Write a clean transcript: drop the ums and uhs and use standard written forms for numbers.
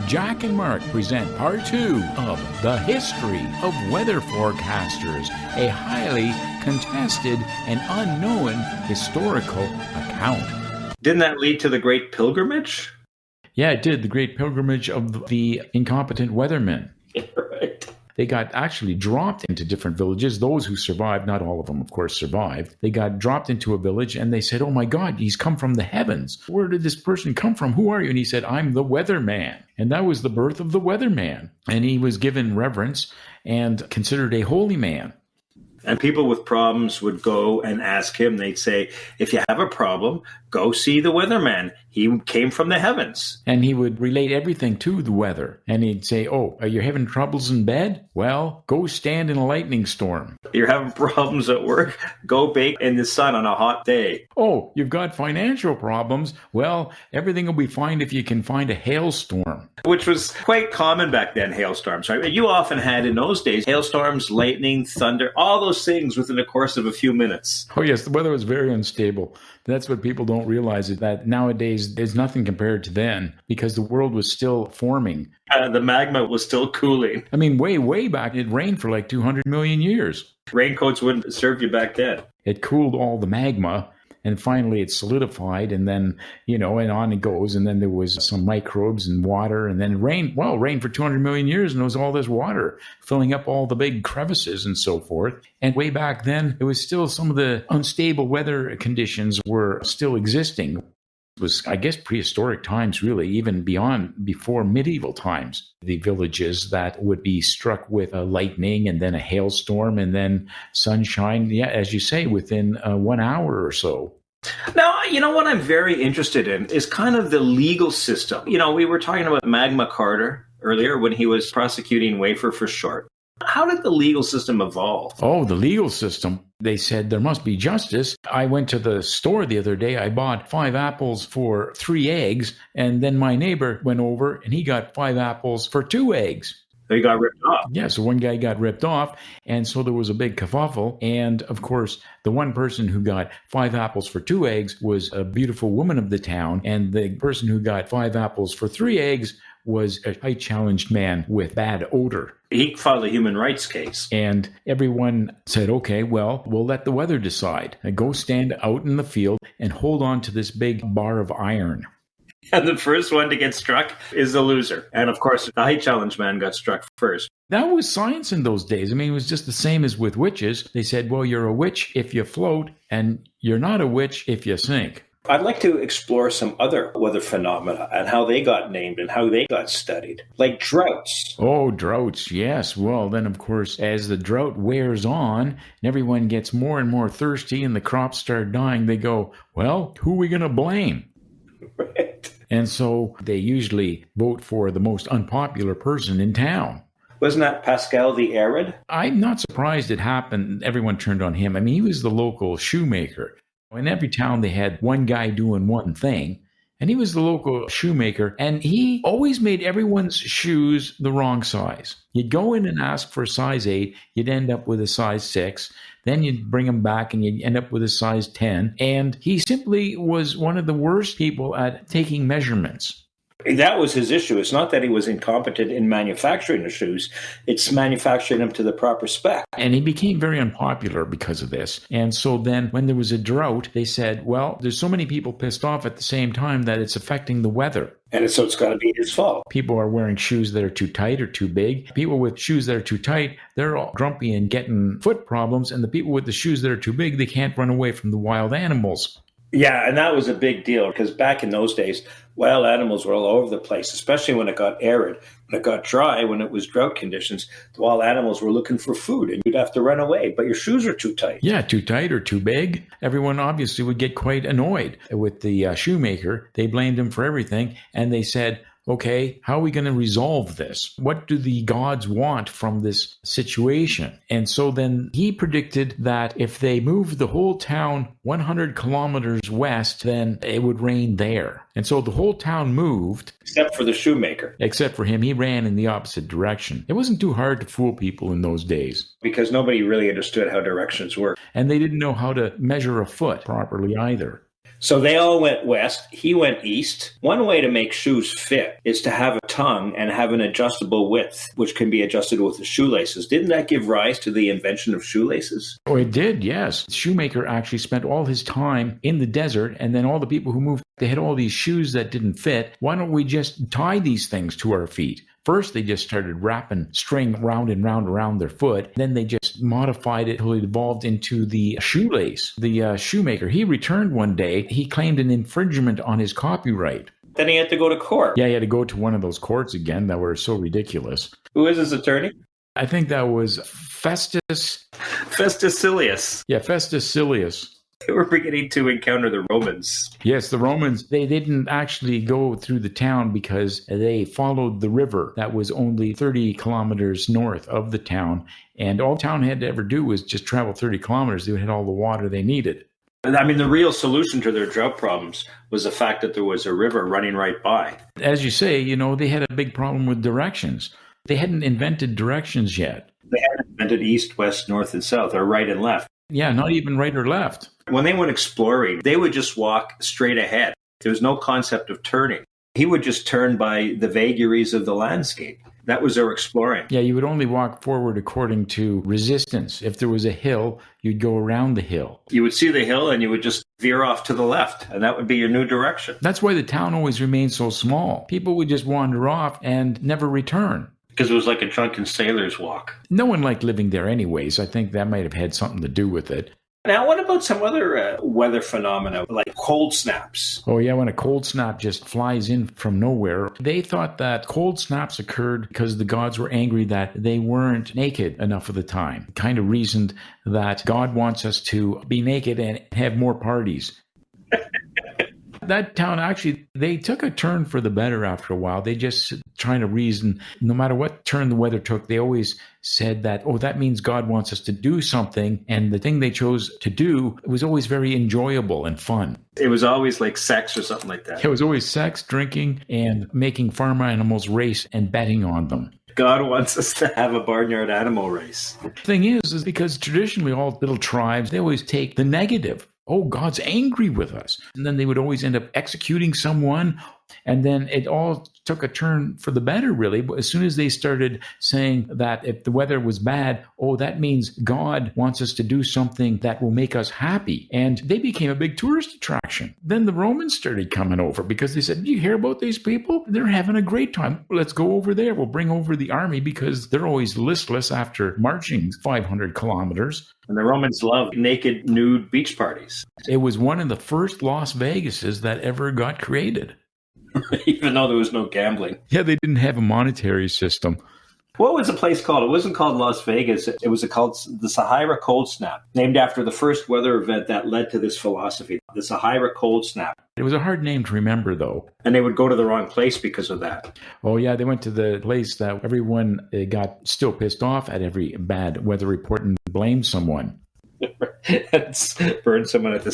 Jack and Mark present part 2 of The History of Weather Forecasters, a highly contested and unknown historical account. Didn't that lead to the Great Pilgrimage? Yeah, it did. The Great Pilgrimage of the Incompetent Weathermen. Right. They got actually dropped into different villages. Those who survived, not all of them, of course, survived. They got dropped into a village and they said, "Oh my God, he's come from the heavens. Where did this person come from? Who are you?" And he said, "I'm the weatherman." And that was the birth of the weatherman. And he was given reverence and considered a holy man. And people with problems would go and ask him. They'd say, "If you have a problem, go see the weatherman. He came from the heavens." And he would relate everything to the weather. And he'd say, "Oh, are you having troubles in bed? Well, go stand in a lightning storm. You're having problems at work? Go bake in the sun on a hot day. Oh, you've got financial problems? Well, everything will be fine if you can find a hailstorm." Which was quite common back then, hailstorms, right? You often had in those days hailstorms, lightning, thunder, all those things within the course of a few minutes. Oh, yes, the weather was very unstable. That's what people don't realize, is that nowadays there's nothing compared to then because the world was still forming. The magma was still cooling. I mean, way back, it rained for like 200 million years. Raincoats wouldn't serve you back then. It cooled all the magma. And finally it solidified, and then, and on it goes. And then there was some microbes and water, and then it rained for 200 million years, and there was all this water filling up all the big crevices and so forth. And way back then, it was still some of the unstable weather conditions were still existing. It was, I guess, prehistoric times, really, even before medieval times. The villages that would be struck with a lightning and then a hailstorm and then sunshine, yeah, as you say, within 1 hour or so. Now, what I'm very interested in is kind of the legal system. We were talking about Magna Carta earlier when he was prosecuting Wafer for short. How did the legal system evolve? Oh, the legal system. They said there must be justice. I went to the store the other day. I bought 5 apples for 3 eggs. And then my neighbor went over and he got 5 apples for 2 eggs. They got ripped off. Yeah, so one guy got ripped off. And so there was a big kerfuffle. And of course, the one person who got 5 apples for 2 eggs was a beautiful woman of the town. And the person who got 5 apples for 3 eggs was a height-challenged man with bad odor. He filed a human rights case. And everyone said, okay, well, we'll let the weather decide. And go stand out in the field and hold on to this big bar of iron. And the first one to get struck is the loser. And of course, the height-challenged man got struck first. That was science in those days. I mean, it was just the same as with witches. They said, well, you're a witch if you float, and you're not a witch if you sink. I'd like to explore some other weather phenomena and how they got named and how they got studied, like droughts. Oh, droughts, yes. Well, then, of course, as the drought wears on and everyone gets more and more thirsty and the crops start dying, they go, well, who are we going to blame? Right. And so they usually vote for the most unpopular person in town. Wasn't that Pascal the Arid? I'm not surprised it happened. Everyone turned on him. I mean, he was the local shoemaker. In every town, they had one guy doing one thing, and he was the local shoemaker, and he always made everyone's shoes the wrong size. You'd go in and ask for a size 8, you'd end up with a size 6, then you'd bring them back and you'd end up with a size 10, and he simply was one of the worst people at taking measurements. That was his issue. It's not that he was incompetent in manufacturing the shoes. It's manufacturing them to the proper spec. And he became very unpopular because of this. And so then when there was a drought, they said, well, there's so many people pissed off at the same time that it's affecting the weather. And so it's got to be his fault. People are wearing shoes that are too tight or too big. People with shoes that are too tight, they're all grumpy and getting foot problems. And the people with the shoes that are too big, they can't run away from the wild animals. Yeah, and that was a big deal because back in those days, wild animals were all over the place, especially when it got arid. When it got dry, when it was drought conditions, the wild animals were looking for food and you'd have to run away, but your shoes are too tight. Yeah, too tight or too big. Everyone obviously would get quite annoyed with the shoemaker. They blamed him for everything, and they said, okay, how are we going to resolve this? What do the gods want from this situation? And so then he predicted that if they moved the whole town 100 kilometers west, then it would rain there. And so the whole town moved. Except for the shoemaker. Except for him. He ran in the opposite direction. It wasn't too hard to fool people in those days. Because nobody really understood how directions work. And they didn't know how to measure a foot properly either. So they all went west. He went east. One way to make shoes fit is to have a tongue and have an adjustable width, which can be adjusted with the shoelaces. Didn't that give rise to the invention of shoelaces? Oh, it did, yes. The shoemaker actually spent all his time in the desert, and then all the people who moved, they had all these shoes that didn't fit. Why don't we just tie these things to our feet? First, they just started wrapping string round and round around their foot. Then they just modified it until it evolved into the shoelace. The shoemaker, he returned one day. He claimed an infringement on his copyright. Then he had to go to court. Yeah, he had to go to one of those courts again that were so ridiculous. Who is his attorney? I think that was Festus. Festus Silius. Yeah, Festus Silius. They were beginning to encounter the Romans. Yes, the Romans, they didn't actually go through the town because they followed the river that was only 30 kilometers north of the town. And all town had to ever do was just travel 30 kilometers. They would have all the water they needed. I mean, the real solution to their drought problems was the fact that there was a river running right by. As you say, they had a big problem with directions. They hadn't invented directions yet. They hadn't invented east, west, north, and south, or right and left. Yeah, not even right or left. When they went exploring, they would just walk straight ahead. There was no concept of turning. He would just turn by the vagaries of the landscape. That was their exploring. Yeah, you would only walk forward according to resistance. If there was a hill, you'd go around the hill. You would see the hill and you would just veer off to the left, and that would be your new direction. That's why the town always remained so small. People would just wander off and never return. Because it was like a drunken sailor's walk. No one liked living there anyways. I think that might have had something to do with it. Now, what about some other weather phenomena, like cold snaps? Oh, yeah, when a cold snap just flies in from nowhere. They thought that cold snaps occurred because the gods were angry that they weren't naked enough of the time. Kind of reasoned that God wants us to be naked and have more parties. That town, actually, they took a turn for the better after a while. They just trying to reason, no matter what turn the weather took, they always said that, that means God wants us to do something. And the thing they chose to do was always very enjoyable and fun. It was always like sex or something like that. It was always sex, drinking, and making farm animals race and betting on them. God wants us to have a barnyard animal race. The thing is because traditionally all little tribes, they always take the negative. Oh, God's angry with us. And then they would always end up executing someone. And then it all took a turn for the better, really. But as soon as they started saying that if the weather was bad, that means God wants us to do something that will make us happy. And they became a big tourist attraction. Then the Romans started coming over because they said, do you hear about these people? They're having a great time. Let's go over there. We'll bring over the army because they're always listless after marching 500 kilometers. And the Romans loved naked, nude beach parties. It was one of the first Las Vegases that ever got created. Even though there was no gambling. Yeah, they didn't have a monetary system. What was the place called? It wasn't called Las Vegas. It was called the Sahara Cold Snap, named after the first weather event that led to this philosophy, the Sahara Cold Snap. It was a hard name to remember, though. And they would go to the wrong place because of that. Oh, yeah, they went to the place that everyone got still pissed off at every bad weather report and blamed someone. Burned someone at the